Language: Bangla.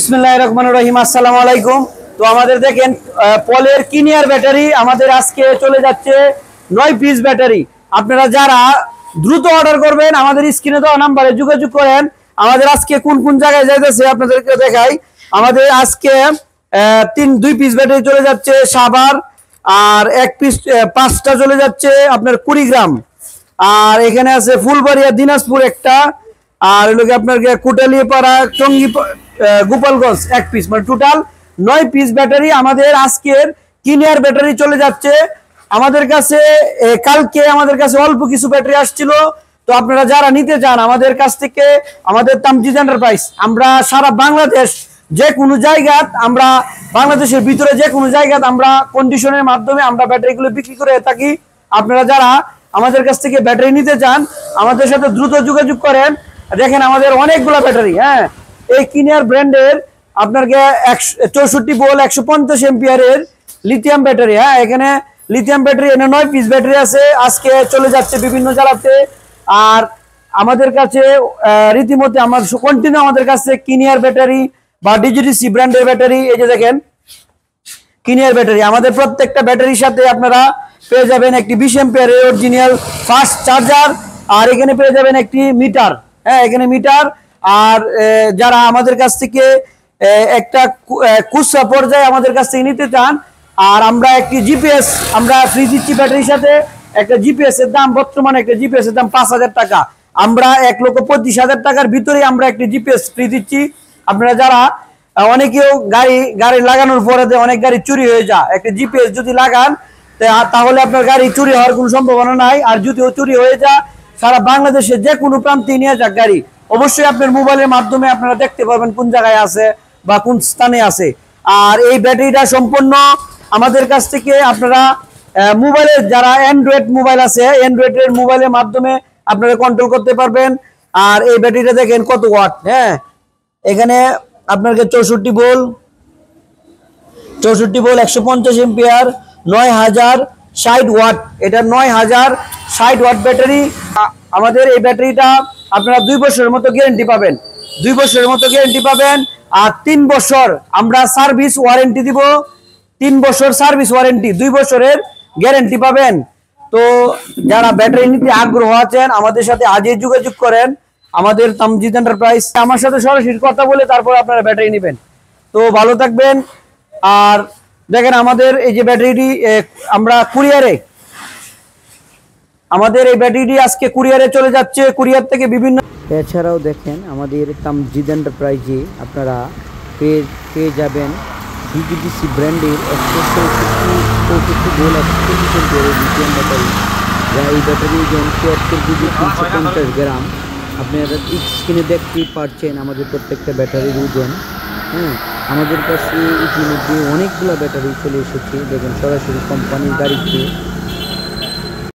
বিসমিল্লাহির রহমানির রহিম। আসসালামু আলাইকুম। তো আমাদের দেখেন পলের কিনিয়ার ব্যাটারি আমাদের আজকে চলে যাচ্ছে 9 পিস ব্যাটারি। আপনারা যারা দ্রুত অর্ডার করবেন আমাদের স্ক্রিনে দেওয়া নম্বরে যোগাযোগ করেন। আমাদের আজকে কোন কোন জায়গায় যাইতেছে আপনাদেরকে দেখাই। আমাদের আজকে 2 পিস ব্যাটারি চলে যাচ্ছে সাভার, আর 1 পিস 5টা চলে যাচ্ছে আপনার কুড়িগ্রাম, আর এখানে আছে ফুলবাড়িয়া দিনাজপুর একটা, আর এগুলোকে আপনার কোটালিপাড়া টঙ্গী গোপালগঞ্জ 1 পিস, মানে টোটাল 9 পিস ব্যাটারি আমাদের আজকের কিনিয়ার ব্যাটারি চলে যাচ্ছে আমাদের কাছে। কালকে আমাদের কাছে অল্প কিছু ব্যাটারি আসছিল, তো আপনারা যারা নিতে চান আমাদের কাছ থেকে, আমাদের তামজিদ এন্টারপ্রাইজ, আমরা সারা বাংলাদেশ যে কোনো জায়গায়, আমরা বাংলাদেশের ভিতরে যে কোনো জায়গায় আমরা কন্ডিশনের মাধ্যমে আমরা ব্যাটারিগুলো বিক্রি করে থাকি। আপনারা যারা আমাদের কাছ থেকে ব্যাটারি নিতে চান আমাদের সাথে দ্রুত যোগাযোগ করেন। দেখেন আমাদের অনেকগুলো ব্যাটারি, হ্যাঁ, এই কিনিয়ার ব্র্যান্ডের আপনাকে 64 ভোল্ট 150 এম্পিয়ারের লিথিয়াম ব্যাটারি। হ্যাঁ, এখানে লিথিয়াম ব্যাটারি এনে 9 পিস ব্যাটারি আছে, আজকে চলে যাচ্ছে বিভিন্ন জেলাতে। আর আমাদের কাছে রীতিমতো আমার কন্টিনিউ আমাদের কাছে কিনিয়ার ব্যাটারি বা ডিজিটিসি ব্র্যান্ডের ব্যাটারি, এই যে দেখেন কিনিয়ার ব্যাটারি, আমাদের প্রত্যেকটা ব্যাটারির সাথে আপনারা পেয়ে যাবেন একটি 20 এম্পিয়ারের অরিজিনাল ফাস্ট চার্জার, আর এখানে পেয়ে যাবেন একটি মিটার। হ্যাঁ, এখানে মিটার। আর যারা আমাদের কাছ থেকে একটা খুচরা পর্যায়ে আমাদের কাছ থেকে নিতে চান, আর আমরা একটি জিপিএস আমরা ফ্রি দিচ্ছি ব্যাটারির সাথে। একটা জিপিএস এর দাম বর্তমানে একটা জিপিএস এর দাম 5000 টাকা। আমরা 1,25,000 টাকার ভিতরে আমরা একটি জিপিএস ফ্রি দিচ্ছি। আপনারা যারা অনেকেও গাড়ি লাগানোর পরে অনেক গাড়ি চুরি হয়ে যায়, একটা জিপিএস যদি লাগান তাহলে আপনার গাড়ি চুরি হওয়ার কোনো সম্ভাবনা নাই। আর যদিও চুরি হয়ে যায় সারা বাংলাদেশে যে কোনো প্রান্তে নিয়ে যাক গাড়ি, অবশ্যই আপনার মোবাইলের মাধ্যমে আপনারা দেখতে পারবেন কোন জায়গায় আছে বা কোন স্থানে আছে। আর এই ব্যাটারিটা সম্পূর্ণ আমাদের কাছ থেকে আপনারা মোবাইলের, যারা অ্যান্ড্রয়েড মোবাইল আছে অ্যান্ড্রয়েডের মোবাইলের মাধ্যমে আপনারা কন্ট্রোল করতে পারবেন। আর এই ব্যাটারিটা দেখেন কত ওয়াট। হ্যাঁ, এখানে আপনাকে 64 ভোল্ট 150 এম্পিয়ার 9060 ওয়াট, এটা 9060 ওয়াট ব্যাটারি। আমাদের এই ব্যাটারিটা আপনারা 2 বছরের মতো গ্যারান্টি পাবেন, 2 বছরের মতো গ্যারান্টি পাবেন। আর 3 বছর আমরা সার্ভিস ওয়ারেন্টি দিব, 3 বছর সার্ভিস ওয়ারেন্টি, 2 বছরের গ্যারান্টি পাবেন। তো যারা ব্যাটারি নিতে আগ্রহ আছেন আমাদের সাথে আজই যোগাযোগ করেন। আমাদের তামজিদ এন্টারপ্রাইজ, আমার সাথে সরাসরি কথা বলে তারপর আপনারা ব্যাটারি নেবেন। তো ভালো থাকবেন। আর দেখেন আমাদের এই যে ব্যাটারিটি আমরা কুরিয়ারে, আমাদের এই ব্যাটারিটি আজকে কুরিয়ারে চলে যাচ্ছে, কুরিয়ার থেকে বিভিন্ন। এছাড়াও দেখেন আমাদের তামজিদ এন্টারপ্রাইজে আপনারা পেয়ে যাবেন ডিজিটিসি ব্র্যান্ডের 164 ভোল্ট 150 এম্পিয়ারের লিথিয়াম ব্যাটারি, যা এই ব্যাটারি ওজন 74 কেজি 350 গ্রাম। আপনারা স্ক্রিনে দেখতেই পাচ্ছেন আমাদের প্রত্যেকটা ব্যাটারির ওজন। হ্যাঁ, আমাদের কাছে ইতিমধ্যে অনেকগুলো ব্যাটারি চলে এসেছে, দেখেন সরাসরি কোম্পানির গাড়িতে